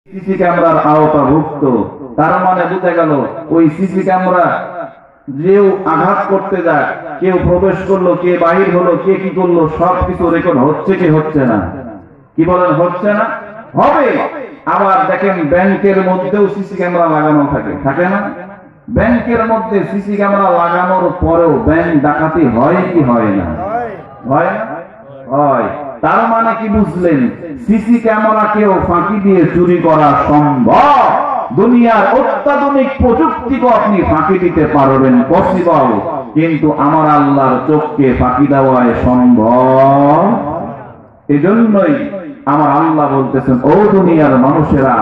CC ক্যামেরার আওতাভুক্ত। তার মানে বুঝে গেল ওই সিসি ক্যামেরা যেও আঘাত করতে যায়, কেউ প্রবেশ করলো, কে বাহির হলো, কে কি করলো, সবকিছু রেকর্ড হচ্ছে কি হচ্ছে না? কি বলেন, হচ্ছে না? হবে। আবার দেখেন ব্যাংকের মধ্যেও সিসি ক্যামেরা লাগানো থাকে, থাকে না? ব্যাংকের মধ্যে সিসি ক্যামেরা লাগানোর পরেও ব্যাংক ডাকাতি হয় কি হয় না? হয় না? হয়। তার মানে কি বুঝলেন? সিসি ক্যামেরাকেও ফাঁকি দিয়ে চুরি করা সম্ভব। দুনিয়ার অত্যাধুনিক প্রযুক্তিকে আপনি ফাঁকি দিতে পারবেন, পসিবল, কিন্তু আমার আল্লাহর চোখকে ফাঁকি দেওয়ায় সম্ভব। এজন্যই আমার আল্লাহ বলতেছেন, ও দুনিয়ার মানুষেরা,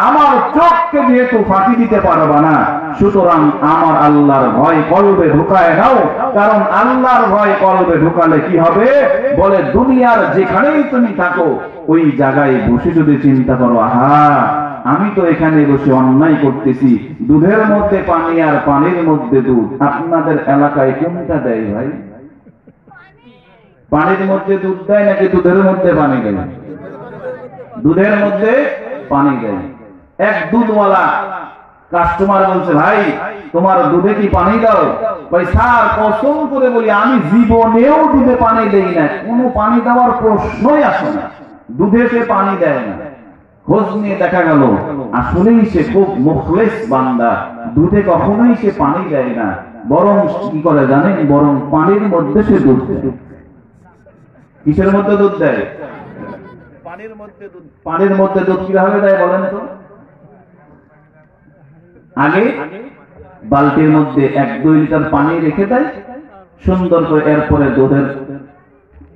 আমার চোখকে যেহেতু ফাঁকি দিতে পারবা না, সুতরাং আমার আল্লাহর ভয় কলবে ঢুকায় নাও। কারণ আল্লাহর ভয় কলবে ঢুকালে কি হবে? বলে দুনিয়ার যেখানেই তুমি থাকো ওই জায়গায় বসে যদি চিন্তা করো, আহা, আমি তো এখানে বসে অন্যায় করতেছি, দুধের মধ্যে পানি আর পানির মধ্যে দুধ। আপনাদের এলাকায় কোনটা দেয় ভাই? পানির মধ্যে দুধ দেয় নাকি দুধের মধ্যে পানি দেয়? দুধের মধ্যে পানি দেয়। এক দুধওয়ালা কাস্টমার বলছে, ভাই তোমার দুধে কি পানি দাও? ভাই স্যার কসম করে বলি আমি জীবনেও দুধে পানি দেই না, কোনো পানি দেওয়ার প্রশ্নই আসে না, দুধে সে পানি দেয় না। খোঁজ নিয়ে দেখা গেল আসলেই সে খুব মুখলেস বান্দা, দুধে কখনোই সে পানি দেয় না, বরং কি করে জানেন? বরং পানির মধ্যে সে দুধ দেয়। কিসের মধ্যে দুধ দেয়? পানির মধ্যে দুধ। পানির মধ্যে দুধ কিভাবে দেয় বলেন তো? আগে বালতির মধ্যে 1-2 লিটার পানি রেখে দেয় সুন্দর করে, এরপরে দুধের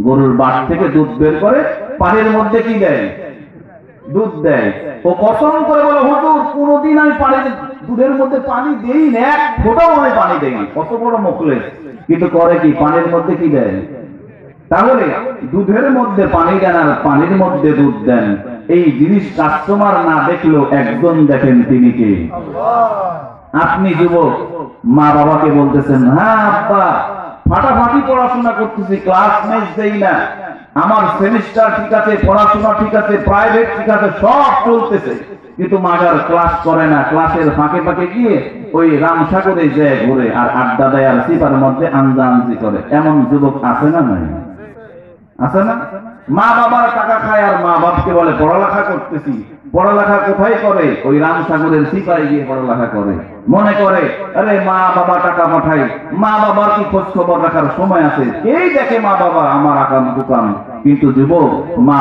গরুর বাট থেকে দুধ বের করে পানির মধ্যে কি দেয়? দুধ দেয়। ও কসম করে বলে, হুজুর কোনদিন আমি দুধের মধ্যে পানি দেই না, এক ফোঁটাও আমি পানি দেই না। কত বড় মুখলেস, কিন্তু করে কি? পানির মধ্যে কি দেয়? তাহলে দুধের মধ্যে পানি দেন আর পানির মধ্যে দুধ দেন, এই জিনিস কাস্টমার না দেখলেও একজন দেখেন, তিনি কে? আপনি যুবক মা বাবাকে বলতেছেন, হ্যাঁ আব্বা ফাটাফাটি পড়াশোনা করতেছি, ক্লাস মিস দেই না, আমার সেমিস্টার ঠিক আছে, পড়াশোনা ঠিক আছে, প্রাইভেট ঠিক আছে, সব চলতেছে, কিন্তু মাগার ক্লাস করে না, ক্লাসের ফাঁকে ফাঁকে গিয়ে ওই রামসাগরে যায় ঘুরে আর আড্ডা দেয় আর সিপার মধ্যে আঞ্জানজি করে। এমন যুবক আছে না? নাই? আছে না? মা বাবার টাকা খায় আর মা বাপকে বলে পড়ালেখা করতেছি। পড়ালেখা কোথায় করে? ওই রামসাগরের সিপাই গিয়ে পড়ালেখা করে। মনে করে আরে মা বাবা টাকা পাঠায়, মা বাবার কি খোঁজ খবর রাখার সময় আছে? এই দেখে মা বাবা আমার আকাম কুকাম। কিন্তু যুবক, মা